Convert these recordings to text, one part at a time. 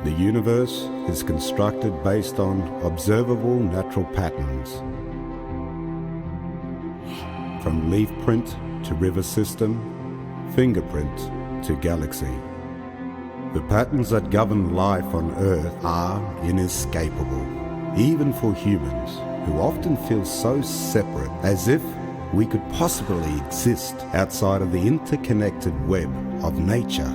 The universe is constructed based on observable natural patterns. From leaf print to river system, fingerprint to galaxy. The patterns that govern life on Earth are inescapable, even for humans who often feel so separate, as if we could possibly exist outside of the interconnected web of nature.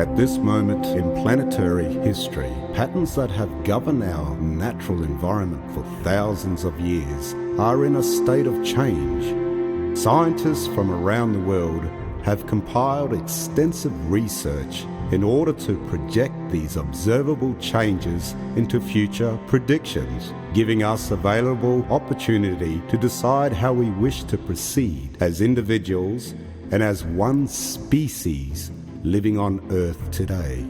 At this moment in planetary history, patterns that have governed our natural environment for thousands of years are in a state of change. Scientists from around the world have compiled extensive research in order to project these observable changes into future predictions, giving us available opportunity to decide how we wish to proceed as individuals and as one species living on Earth today.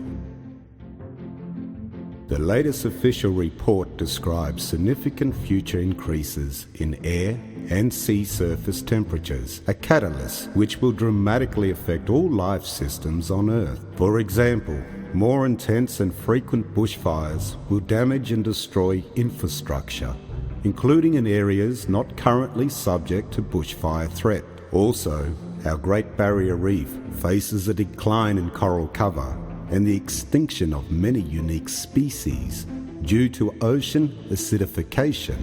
The latest official report describes significant future increases in air and sea surface temperatures, a catalyst which will dramatically affect all life systems on Earth. For example, more intense and frequent bushfires will damage and destroy infrastructure, including in areas not currently subject to bushfire threat. Also, our Great Barrier Reef faces a decline in coral cover and the extinction of many unique species due to ocean acidification,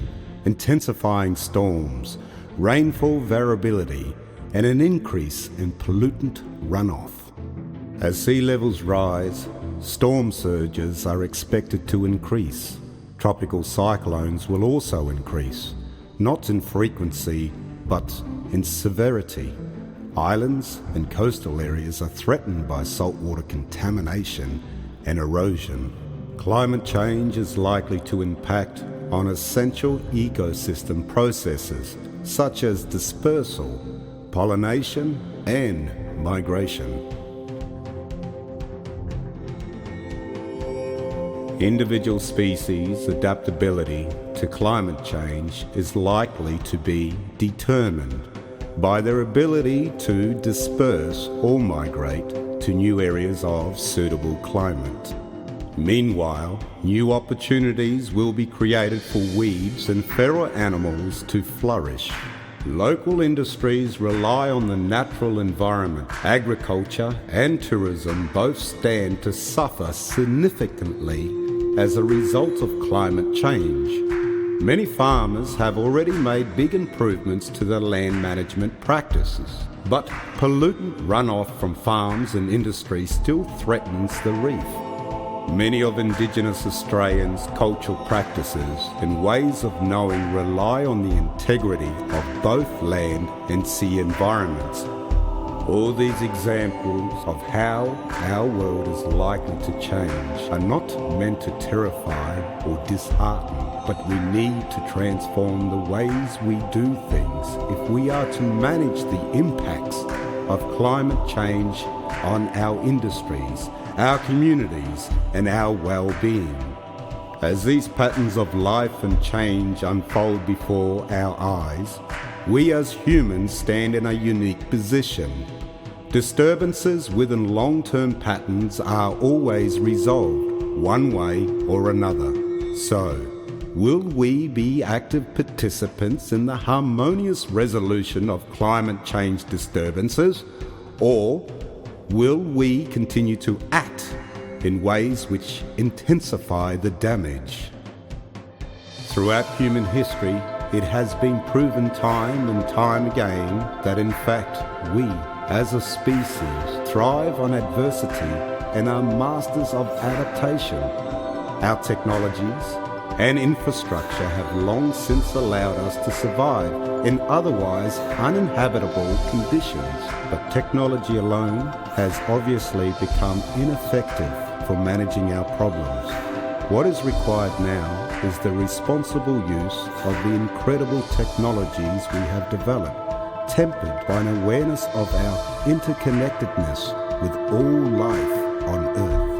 intensifying storms, rainfall variability, and an increase in pollutant runoff. As sea levels rise, storm surges are expected to increase. Tropical cyclones will also increase, not in frequency, but in severity. Islands and coastal areas are threatened by saltwater contamination and erosion. Climate change is likely to impact on essential ecosystem processes such as dispersal, pollination, and migration. Individual species' adaptability to climate change is likely to be determined by their ability to disperse or migrate to new areas of suitable climate. Meanwhile, new opportunities will be created for weeds and feral animals to flourish. Local industries rely on the natural environment. Agriculture and tourism both stand to suffer significantly as a result of climate change. Many farmers have already made big improvements to their land management practices, but pollutant runoff from farms and industry still threatens the reef. Many of Indigenous Australians' cultural practices and ways of knowing rely on the integrity of both land and sea environments. All these examples of how our world is likely to change are not meant to terrify or dishearten, but we need to transform the ways we do things if we are to manage the impacts of climate change on our industries, our communities, and our well-being. As these patterns of life and change unfold before our eyes, we as humans stand in a unique position. Disturbances within long-term patterns are always resolved one way or another. So, will we be active participants in the harmonious resolution of climate change disturbances, or will we continue to act in ways which intensify the damage? Throughout human history, it has been proven time and time again that in fact we, as a species, thrive on adversity and are masters of adaptation. Our technologies and infrastructure have long since allowed us to survive in otherwise uninhabitable conditions, but technology alone has obviously become ineffective for managing our problems. What is required now is the responsible use of the incredible technologies we have developed, tempered by an awareness of our interconnectedness with all life on Earth.